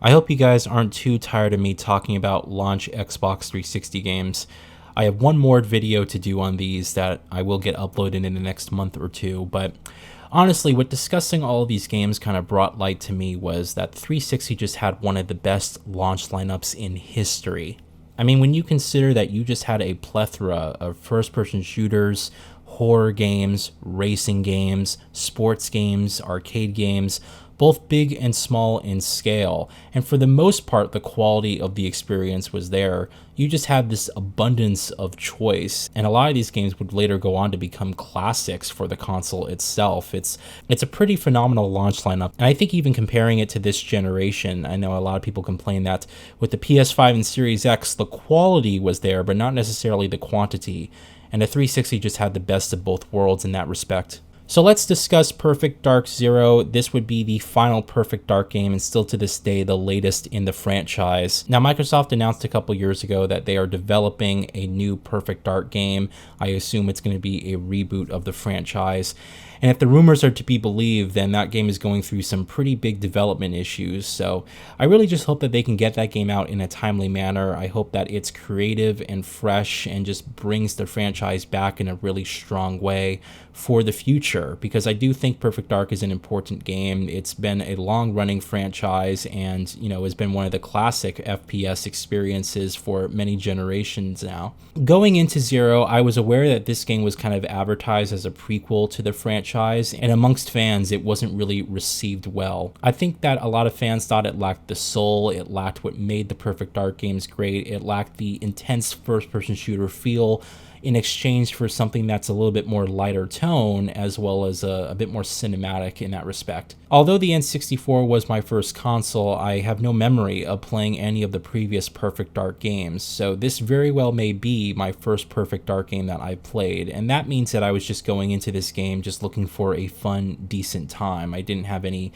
I hope you guys aren't too tired of me talking about launch Xbox 360 games. I have one more video to do on these that I will get uploaded in the next month or two, but honestly, what discussing all of these games kind of brought light to me was that 360 just had one of the best launch lineups in history. I mean, when you consider that you just had a plethora of first-person shooters, horror games, racing games, sports games, arcade games, both big and small in scale, and for the most part the quality of the experience was there. You just had this abundance of choice, and a lot of these games would later go on to become classics for the console itself. It's a pretty phenomenal launch lineup, and I think even comparing it to this generation, I know a lot of people complain that with the PS5 and Series X the quality was there but not necessarily the quantity, and the 360 just had the best of both worlds in that respect. So let's discuss Perfect Dark Zero. This would be the final Perfect Dark game and still to this day the latest in the franchise. Now, Microsoft announced a couple years ago that they are developing a new Perfect Dark game. I assume it's going to be a reboot of the franchise. And if the rumors are to be believed, then that game is going through some pretty big development issues. So I really just hope that they can get that game out in a timely manner. I hope that it's creative and fresh and just brings the franchise back in a really strong way for the future, because I do think Perfect Dark is an important game. It's been a long-running franchise and, has been one of the classic FPS experiences for many generations now. Going into Zero, I was aware that this game was kind of advertised as a prequel to the franchise, and amongst fans, it wasn't really received well. I think that a lot of fans thought it lacked the soul, it lacked what made the Perfect Dark games great, it lacked the intense first-person shooter feel, in exchange for something that's a little bit more lighter tone, as well as a bit more cinematic in that respect. Although the N64 was my first console, I have no memory of playing any of the previous Perfect Dark games, so this very well may be my first Perfect Dark game that I played, and that means that I was just going into this game just looking for a fun, decent time. I didn't have any,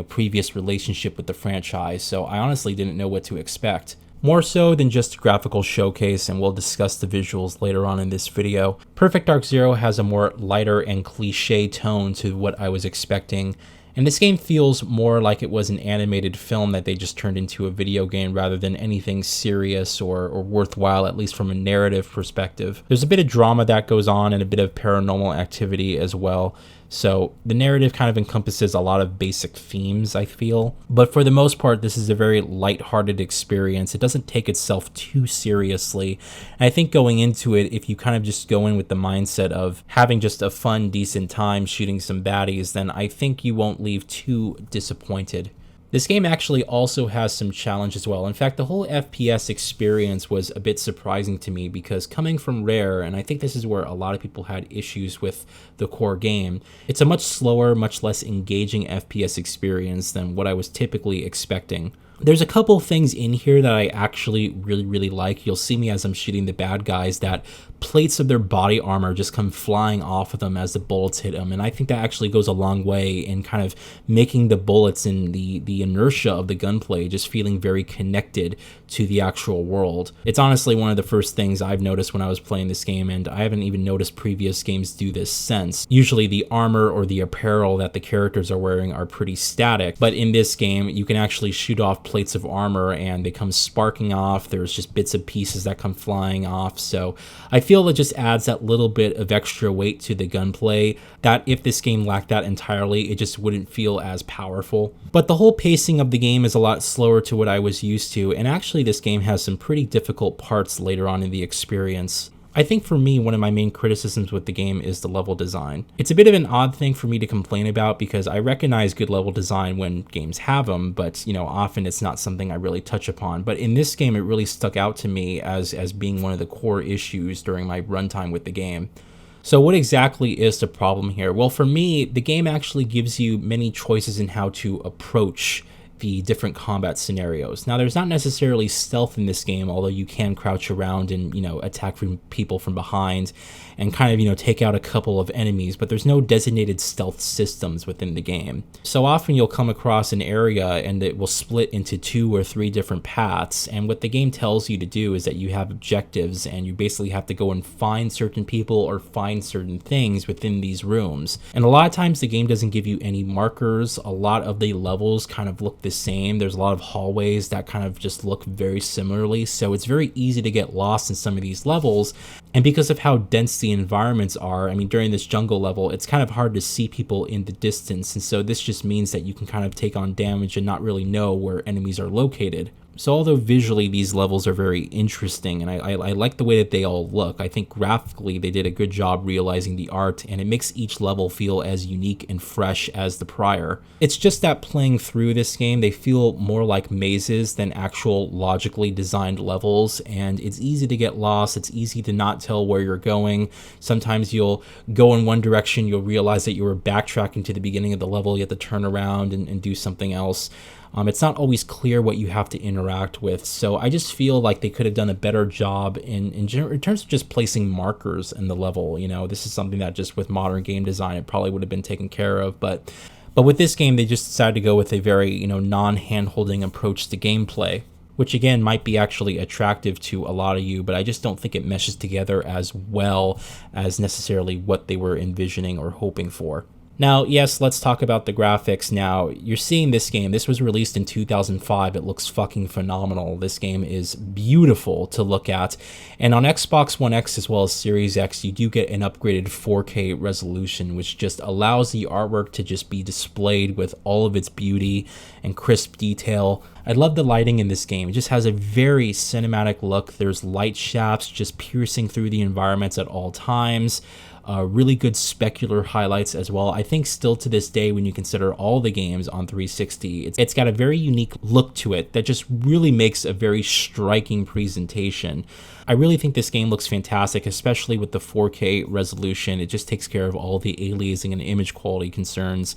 previous relationship with the franchise, so I honestly didn't know what to expect. More so than just a graphical showcase, and we'll discuss the visuals later on in this video, Perfect Dark Zero has a more lighter and cliche tone to what I was expecting, and this game feels more like it was an animated film that they just turned into a video game rather than anything serious or worthwhile, at least from a narrative perspective. There's a bit of drama that goes on and a bit of paranormal activity as well. So the narrative kind of encompasses a lot of basic themes, I feel. But for the most part, this is a very lighthearted experience. It doesn't take itself too seriously. And I think going into it, if you kind of just go in with the mindset of having just a fun, decent time shooting some baddies, then I think you won't leave too disappointed. This game actually also has some challenge as well. In fact, the whole FPS experience was a bit surprising to me because coming from Rare, and I think this is where a lot of people had issues with the core game, it's a much slower, much less engaging FPS experience than what I was typically expecting. There's a couple things in here that I actually really like. You'll see me as I'm shooting the bad guys that plates of their body armor just come flying off of them as the bullets hit them, and I think that actually goes a long way in kind of making the bullets and the inertia of the gunplay just feeling very connected to the actual world. It's honestly one of the first things I've noticed when I was playing this game, and I haven't even noticed previous games do this since. Usually the armor or the apparel that the characters are wearing are pretty static, but in this game you can actually shoot off plates of armor and they come sparking off. There's just bits and pieces that come flying off, so I feel it just adds that little bit of extra weight to the gunplay that if this game lacked that entirely, it just wouldn't feel as powerful. But the whole pacing of the game is a lot slower to what I was used to, and actually this game has some pretty difficult parts later on in the experience. I think for me, one of my main criticisms with the game is the level design. It's a bit of an odd thing for me to complain about because I recognize good level design when games have them, but often it's not something I really touch upon. But in this game, it really stuck out to me as being one of the core issues during my runtime with the game. So what exactly is the problem here? Well, for me, the game actually gives you many choices in how to approach the different combat scenarios. Now, there's not necessarily stealth in this game, although you can crouch around and, attack from people from behind and kind of, take out a couple of enemies, but there's no designated stealth systems within the game. So often you'll come across an area and it will split into 2 or 3 different paths, and what the game tells you to do is that you have objectives and you basically have to go and find certain people or find certain things within these rooms. And a lot of times the game doesn't give you any markers. A lot of the levels kind of look the same. There's a lot of hallways that kind of just look very similarly, so it's very easy to get lost in some of these levels. And because of how dense the environments are, I mean, during this jungle level, it's kind of hard to see people in the distance, and so this just means that you can kind of take on damage and not really know where enemies are located. So although visually these levels are very interesting, and I like the way that they all look, I think graphically they did a good job realizing the art, and it makes each level feel as unique and fresh as the prior. It's just that playing through this game, they feel more like mazes than actual logically designed levels, and it's easy to get lost, it's easy to not tell where you're going. Sometimes you'll go in one direction, you'll realize that you were backtracking to the beginning of the level, you have to turn around and do something else. It's not always clear what you have to interact with, so I just feel like they could have done a better job in terms of just placing markers in the level. You know, this is something that just with modern game design, it probably would have been taken care of, but with this game, they just decided to go with a very, non-hand-holding approach to gameplay, which again might be actually attractive to a lot of you, but I just don't think it meshes together as well as necessarily what they were envisioning or hoping for. Now, yes, let's talk about the graphics now. You're seeing this game. This was released in 2005. It looks fucking phenomenal. This game is beautiful to look at. And on Xbox One X as well as Series X, you do get an upgraded 4K resolution, which just allows the artwork to just be displayed with all of its beauty and crisp detail. I love the lighting in this game. It just has a very cinematic look. There's light shafts just piercing through the environments at all times. Really good specular highlights as well. I think still to this day, when you consider all the games on 360, it's got a very unique look to it that just really makes a very striking presentation. I really think this game looks fantastic, especially with the 4K resolution. It just takes care of all the aliasing and image quality concerns.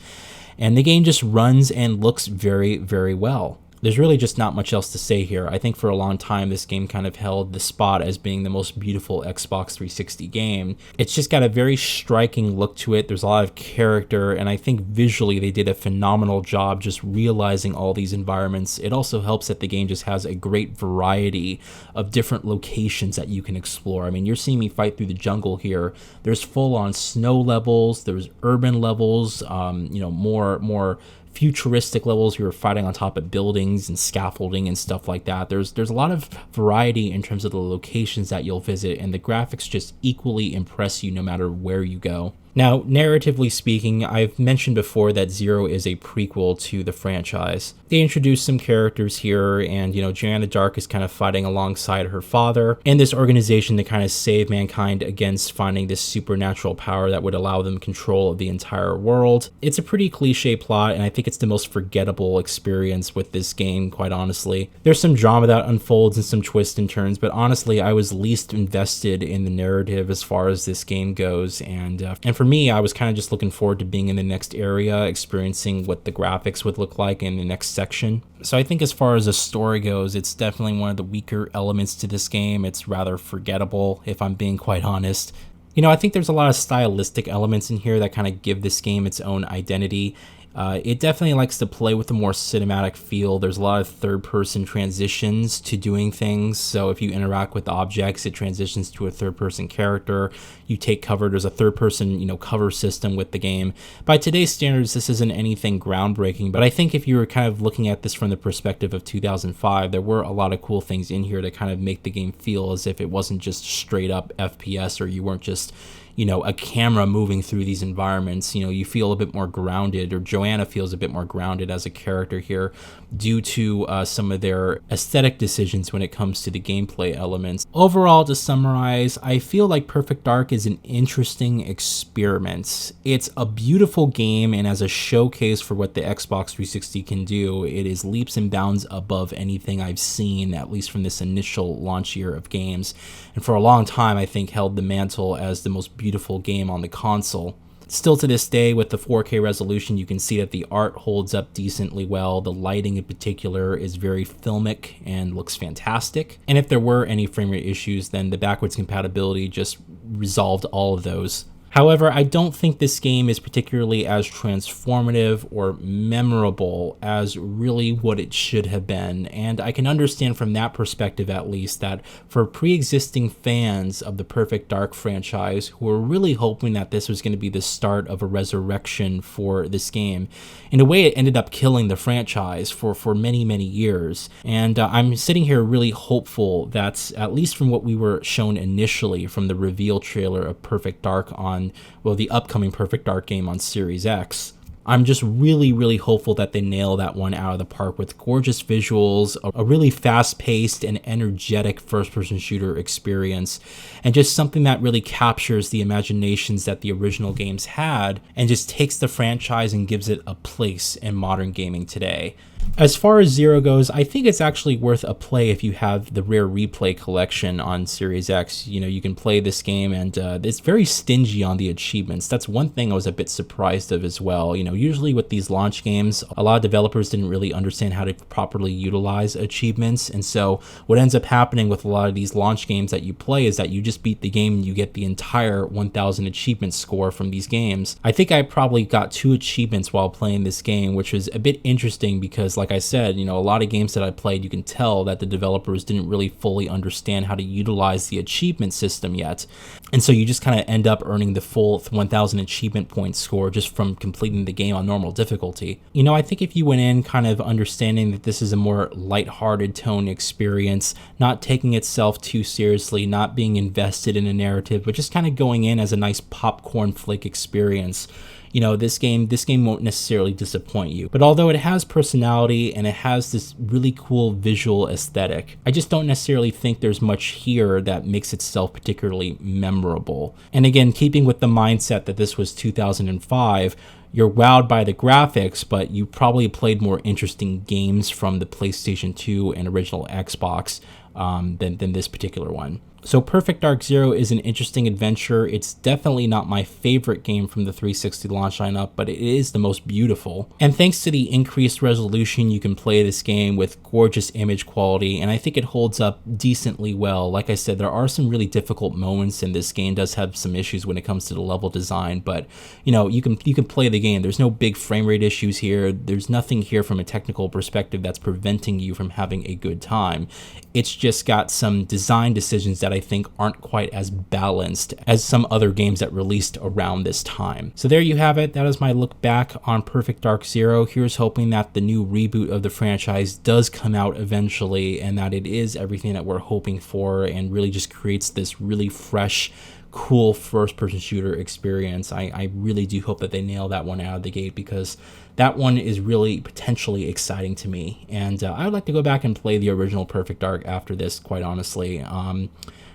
And the game just runs and looks very, very well. There's really just not much else to say here. I think for a long time, this game kind of held the spot as being the most beautiful Xbox 360 game. It's just got a very striking look to it. There's a lot of character, and I think visually they did a phenomenal job just realizing all these environments. It also helps that the game just has a great variety of different locations that you can explore. I mean, you're seeing me fight through the jungle here. There's full-on snow levels, there's urban levels, more futuristic levels. You're fighting on top of buildings and scaffolding and stuff like that. There's a lot of variety in terms of the locations that you'll visit, and the graphics just equally impress you no matter where you go. Now, narratively speaking, I've mentioned before that Zero is a prequel to the franchise. They introduced some characters here, and, Joanna Dark is kind of fighting alongside her father in this organization to kind of save mankind against finding this supernatural power that would allow them control of the entire world. It's a pretty cliche plot, and I think it's the most forgettable experience with this game, quite honestly. There's some drama that unfolds and some twists and turns, but honestly, I was least invested in the narrative as far as this game goes, and for me, I was kind of just looking forward to being in the next area, experiencing what the graphics would look like in the next section. So I think as far as the story goes, it's definitely one of the weaker elements to this game. It's rather forgettable, if I'm being quite honest. I think there's a lot of stylistic elements in here that kind of give this game its own identity. It definitely likes to play with a more cinematic feel. There's a lot of third-person transitions to doing things. So if you interact with objects, it transitions to a third-person character. You take cover. There's a third-person, cover system with the game. By today's standards, this isn't anything groundbreaking, but I think if you were kind of looking at this from the perspective of 2005, there were a lot of cool things in here to kind of make the game feel as if it wasn't just straight-up FPS, or you weren't just a camera moving through these environments. You feel a bit more grounded, or Joanna feels a bit more grounded as a character here due to some of their aesthetic decisions when it comes to the gameplay elements. Overall, to summarize, I feel like Perfect Dark is an interesting experiment. It's a beautiful game, and as a showcase for what the Xbox 360 can do, it is leaps and bounds above anything I've seen, at least from this initial launch year of games, and for a long time I think held the mantle as the most beautiful game on the console. Still to this day, with the 4K resolution, you can see that the art holds up decently well. The lighting in particular is very filmic and looks fantastic. And if there were any frame rate issues, then the backwards compatibility just resolved all of those. However, I don't think this game is particularly as transformative or memorable as really what it should have been, and I can understand from that perspective at least that for pre-existing fans of the Perfect Dark franchise who were really hoping that this was going to be the start of a resurrection for this game, in a way it ended up killing the franchise for many, many years. And I'm sitting here really hopeful that, at least from what we were shown initially from the reveal trailer of Perfect Dark on, well, the upcoming Perfect Dark game on Series X, I'm just really, really hopeful that they nail that one out of the park with gorgeous visuals, a really fast-paced and energetic first-person shooter experience, and just something that really captures the imaginations that the original games had and just takes the franchise and gives it a place in modern gaming today. As far as Zero goes, I think it's actually worth a play if you have the Rare Replay collection on Series X. You know, you can play this game, and it's very stingy on the achievements. That's one thing I was a bit surprised of as well. You know, usually with these launch games, a lot of developers didn't really understand how to properly utilize achievements, and so what ends up happening with a lot of these launch games that you play is that you just beat the game and you get the entire 1000 achievement score from these games. I think I probably got 2 achievements while playing this game, which was a bit interesting because, like I said, you know, a lot of games that I played, you can tell that the developers didn't really fully understand how to utilize the achievement system yet. And so you just kind of end up earning the full 1000 achievement point score just from completing the game on normal difficulty. You know, I think if you went in kind of understanding that this is a more lighthearted tone experience, not taking itself too seriously, not being invested in a narrative, but just kind of going in as a nice popcorn flick experience, you know, this game won't necessarily disappoint you. But although it has personality and it has this really cool visual aesthetic, I just don't necessarily think there's much here that makes itself particularly memorable. And again, keeping with the mindset that this was 2005, you're wowed by the graphics, but you probably played more interesting games from the PlayStation 2 and original Xbox than this particular one. So Perfect Dark Zero is an interesting adventure. It's definitely not my favorite game from the 360 launch lineup, but it is the most beautiful. And thanks to the increased resolution, you can play this game with gorgeous image quality, and I think it holds up decently well. Like I said, there are some really difficult moments, and this game does have some issues when it comes to the level design, but you know, you can play the game. There's no big frame rate issues here. There's nothing here from a technical perspective that's preventing you from having a good time. It's just got some design decisions that I think aren't quite as balanced as some other games that released around this time. So there you have it. That is my look back on Perfect Dark Zero. Here's hoping that the new reboot of the franchise does come out eventually and that it is everything that we're hoping for and really just creates this really fresh, cool first-person shooter experience. I really do hope that they nail that one out of the gate because that one is really potentially exciting to me. And I would like to go back and play the original Perfect Dark after this, quite honestly,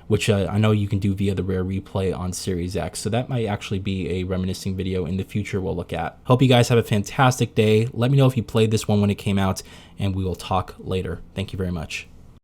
which I know you can do via the Rare Replay on Series X. So that might actually be a reminiscing video in the future we'll look at. Hope you guys have a fantastic day. Let me know if you played this one when it came out, and we will talk later. Thank you very much.